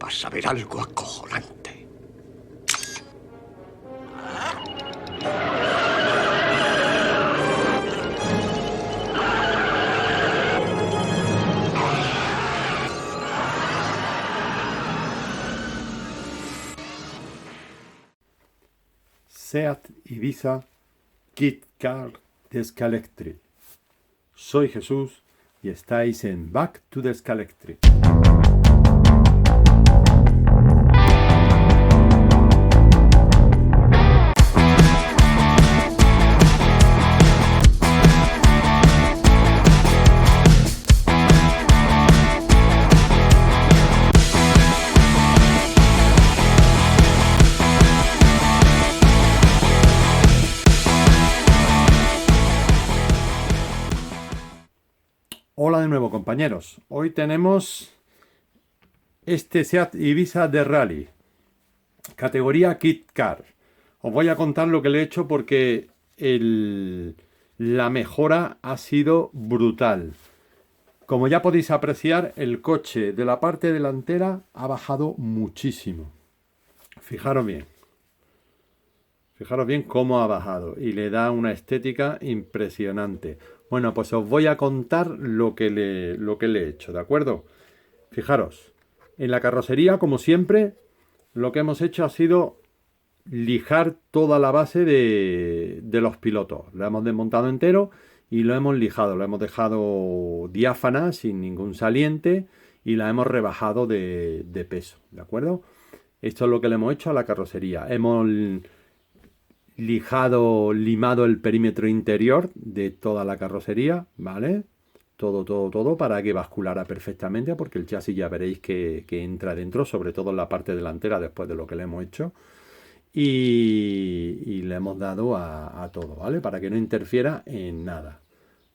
vas a ver algo acojonante. Seat Ibiza Kit Car de Scalextric. Soy Jesús y estáis en Back to the Scalextric. Hola de nuevo, compañeros. Hoy tenemos este Seat Ibiza de Rally, categoría Kit Car. Os voy a contar lo que le he hecho porque la mejora ha sido brutal. Como ya podéis apreciar, el coche de la parte delantera ha bajado muchísimo. Fijaros bien. Fijaros bien cómo ha bajado y le da una estética impresionante. Bueno, pues os voy a contar lo que le he hecho, ¿de acuerdo? Fijaros, en la carrocería, como siempre, lo que hemos hecho ha sido lijar toda la base de los pilotos. Lo hemos desmontado entero y lo hemos lijado. Lo hemos dejado diáfana, sin ningún saliente, y la hemos rebajado de peso, ¿de acuerdo? Esto es lo que le hemos hecho a la carrocería. Hemos limado el perímetro interior de toda la carrocería, ¿vale? Todo para que basculara perfectamente, porque el chasis ya veréis que entra dentro, sobre todo en la parte delantera después de lo que le hemos hecho. Y le hemos dado a todo, ¿vale? Para que no interfiera en nada.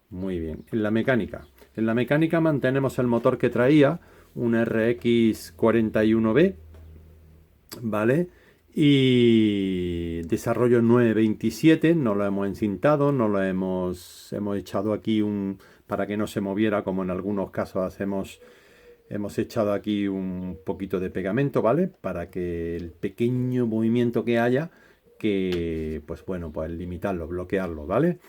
Muy bien. En la mecánica mantenemos el motor que traía, un RX 41B, ¿vale? Y desarrollo 927, no lo hemos encintado, no lo hemos echado aquí para que no se moviera, como en algunos casos hemos echado aquí un poquito de pegamento, ¿vale? Para que el pequeño movimiento que haya, pues bueno, pues limitarlo, bloquearlo, ¿vale?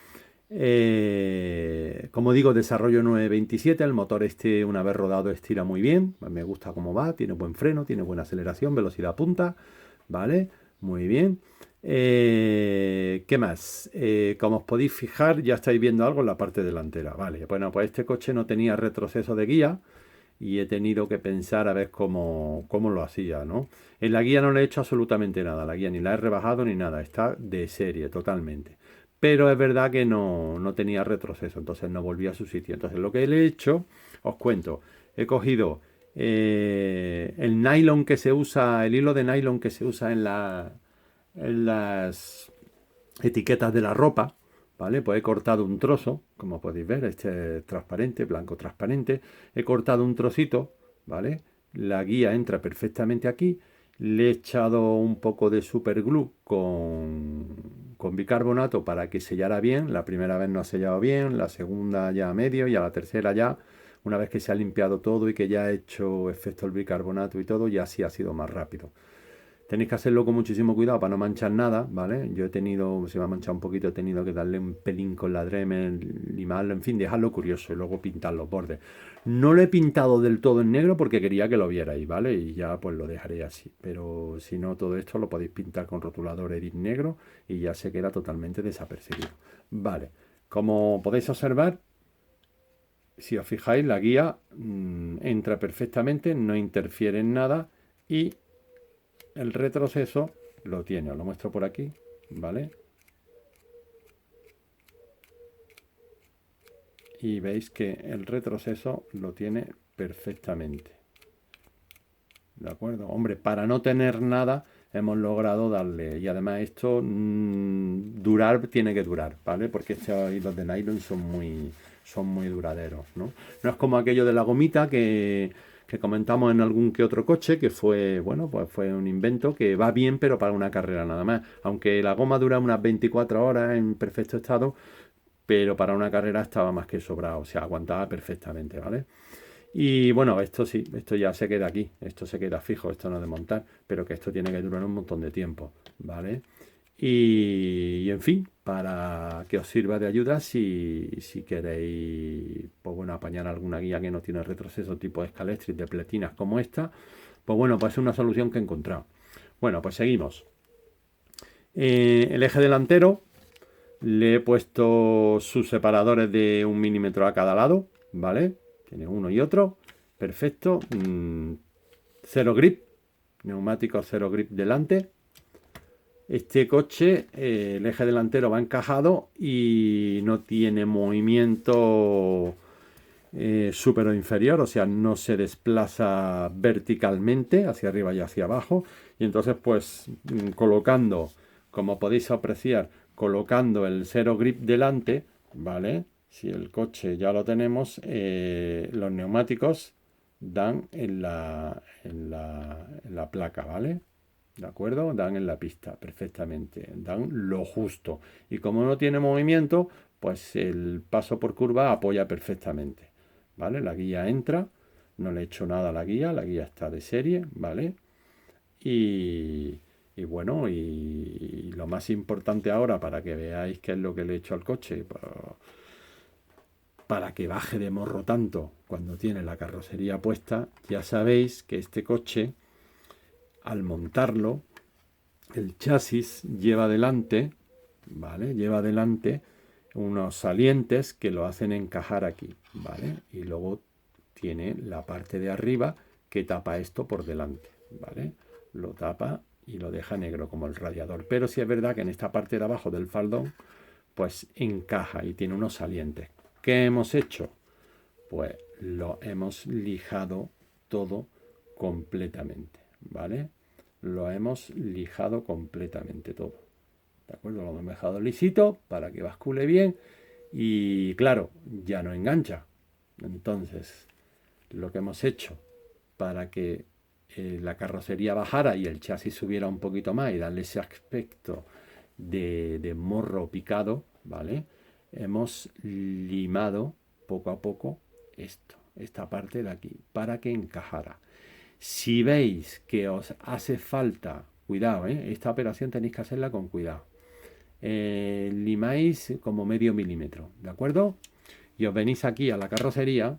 Como digo, desarrollo 927, el motor una vez rodado estira muy bien, me gusta cómo va, tiene buen freno, tiene buena aceleración, velocidad punta, ¿vale? Muy bien. ¿Qué más? Como os podéis fijar, ya estáis viendo algo en la parte delantera, ¿vale? Bueno, pues este coche no tenía retroceso de guía y he tenido que pensar a ver cómo lo hacía, ¿no? En la guía no le he hecho absolutamente nada, la guía ni la he rebajado ni nada, está de serie totalmente. Pero es verdad que no tenía retroceso, entonces no volvía a su sitio. Entonces lo que le he hecho, os cuento, he cogido el nylon que se usa, el hilo de nylon que se usa en las etiquetas de la ropa, ¿vale? Pues he cortado un trozo, como podéis ver, este es transparente, blanco transparente. He cortado un trocito, ¿vale? La guía entra perfectamente aquí. Le he echado un poco de superglue con bicarbonato para que sellara bien. La primera vez no ha sellado bien, la segunda ya a medio y a la tercera ya, una vez que se ha limpiado todo y que ya ha hecho efecto el bicarbonato y todo, ya sí ha sido más rápido. Tenéis que hacerlo con muchísimo cuidado para no manchar nada, ¿vale? Yo se me ha manchado un poquito, he tenido que darle un pelín con la Dremel, limarlo, en fin, dejarlo curioso y luego pintar los bordes. No lo he pintado del todo en negro porque quería que lo vierais, ¿vale? Y ya pues lo dejaré así. Pero si no, todo esto lo podéis pintar con rotulador Edit negro y ya se queda totalmente desapercibido. Vale, como podéis observar, si os fijáis, la guía entra perfectamente, no interfiere en nada y el retroceso lo tiene, os lo muestro por aquí, ¿vale? Y veis que el retroceso lo tiene perfectamente. ¿De acuerdo? Hombre, para no tener nada hemos logrado darle, y además esto durar tiene que durar, ¿vale? Porque estos hilos de nylon son muy duraderos, ¿no? No es como aquello de la gomita que comentamos en algún que otro coche, que fue, bueno, pues fue un invento que va bien, pero para una carrera nada más. Aunque la goma dura unas 24 horas en perfecto estado, pero para una carrera estaba más que sobrado, o sea, aguantaba perfectamente, ¿vale? Y bueno, esto sí, esto ya se queda aquí, esto se queda fijo, esto no es de montar, pero que esto tiene que durar un montón de tiempo, ¿vale? Y en fin, para que os sirva de ayuda si queréis, pues bueno, apañar alguna guía que no tiene retroceso tipo Scalextric de pletinas como esta, pues bueno, pues es una solución que he encontrado. Bueno, pues seguimos. El eje delantero le he puesto sus separadores de 1 milímetro a cada lado, ¿vale? Tiene uno y otro, perfecto. Cero grip, neumático cero grip delante. Este coche, el eje delantero va encajado y no tiene movimiento superior o inferior, o sea, no se desplaza verticalmente hacia arriba y hacia abajo. Y entonces, pues, colocando, como podéis apreciar, colocando el cero grip delante, ¿vale? Si el coche ya lo tenemos, los neumáticos dan en la placa, ¿vale? ¿De acuerdo? Dan en la pista perfectamente, dan lo justo. Y como no tiene movimiento, pues el paso por curva apoya perfectamente, ¿vale? La guía entra, no le he hecho nada a la guía está de serie, ¿vale? Y, y bueno, y lo más importante ahora para que veáis qué es lo que le he hecho al coche, para que baje de morro tanto cuando tiene la carrocería puesta, ya sabéis que este coche, al montarlo, el chasis lleva adelante, ¿vale? Lleva adelante unos salientes que lo hacen encajar aquí, ¿vale? Y luego tiene la parte de arriba que tapa esto por delante, ¿vale? Lo tapa y lo deja negro como el radiador. Pero sí es verdad que en esta parte de abajo del faldón, pues encaja y tiene unos salientes. ¿Qué hemos hecho? Pues lo hemos lijado todo completamente, ¿vale? Lo hemos lijado completamente todo. ¿De acuerdo? Lo hemos dejado lisito para que bascule bien y claro, ya no engancha. Entonces, lo que hemos hecho para que la carrocería bajara y el chasis subiera un poquito más y darle ese aspecto de morro picado, ¿vale? Hemos limado poco a poco esta parte de aquí, para que encajara. Si veis que os hace falta, cuidado, esta operación tenéis que hacerla con cuidado. Limáis como medio milímetro, ¿de acuerdo? Y os venís aquí a la carrocería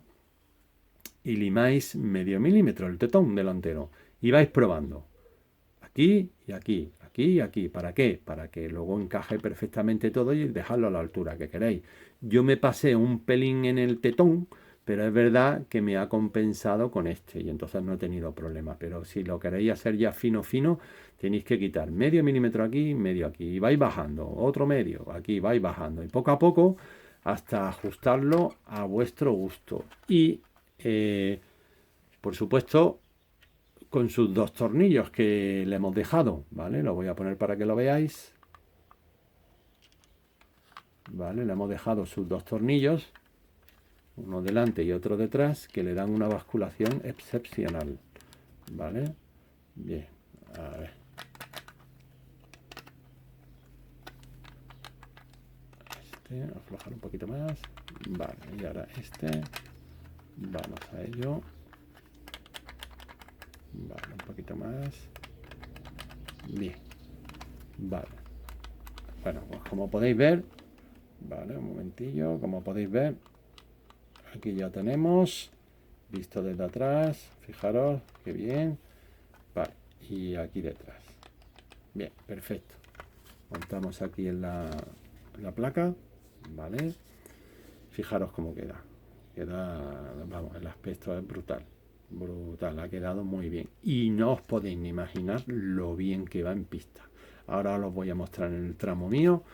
y limáis medio milímetro el tetón delantero y vais probando aquí y aquí, aquí y aquí. ¿Para qué? Para que luego encaje perfectamente todo y dejarlo a la altura que queréis. Yo me pasé un pelín en el tetón, pero es verdad que me ha compensado con este y entonces no he tenido problema. Pero si lo queréis hacer ya fino, fino, tenéis que quitar medio milímetro aquí, medio aquí. Y vais bajando, otro medio, aquí vais bajando. Y poco a poco hasta ajustarlo a vuestro gusto. Y, por supuesto, con sus dos tornillos que le hemos dejado, ¿vale? Lo voy a poner para que lo veáis. ¿Vale? Le hemos dejado sus dos tornillos, uno delante y otro detrás, que le dan una basculación excepcional, ¿vale? Bien, a ver. Aflojar un poquito más. Vale, y ahora vamos a ello. Vale, un poquito más. Bien, vale. Bueno, pues como podéis ver, vale, un momentillo, como podéis ver, aquí ya tenemos, visto desde atrás, fijaros, qué bien, vale, y aquí detrás. Bien, perfecto. Montamos aquí en la placa, vale, fijaros cómo queda. Vamos, el aspecto es brutal. Brutal, ha quedado muy bien. Y no os podéis ni imaginar lo bien que va en pista. Ahora os lo voy a mostrar en el tramo mío.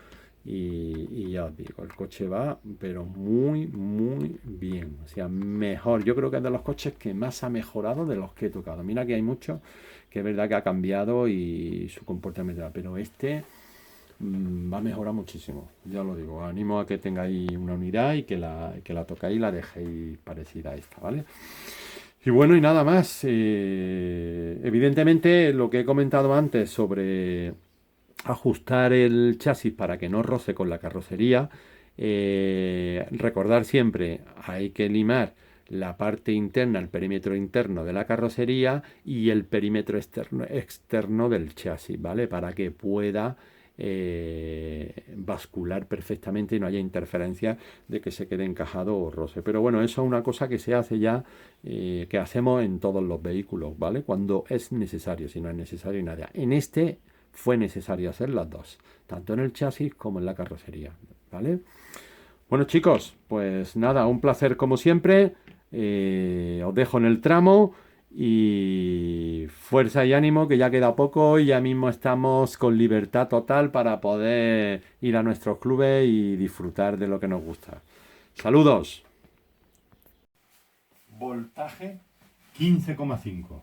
Y ya os digo, el coche va, pero muy, muy bien. O sea, mejor. Yo creo que es de los coches que más ha mejorado de los que he tocado. Mira que hay muchos que es verdad que ha cambiado y su comportamiento. Pero este va a mejorar muchísimo. Ya lo digo. Animo a que tengáis una unidad y que la tocáis y la dejéis parecida a esta, ¿vale? Y bueno, y nada más. Evidentemente, lo que he comentado antes sobre ajustar el chasis para que no roce con la carrocería, recordar siempre, hay que limar la parte interna, el perímetro interno de la carrocería y el perímetro externo del chasis, ¿vale? Para que pueda bascular perfectamente y no haya interferencia de que se quede encajado o roce. Pero bueno, eso es una cosa que se hace ya, que hacemos en todos los vehículos, ¿vale? Cuando es necesario, si no es necesario nada. En este fue necesario hacer las dos, tanto en el chasis como en la carrocería, ¿vale? Bueno, chicos, pues nada, un placer como siempre. Os dejo en el tramo y fuerza y ánimo, que ya queda poco y ya mismo estamos con libertad total para poder ir a nuestros clubes y disfrutar de lo que nos gusta. Saludos. Voltaje 15,5.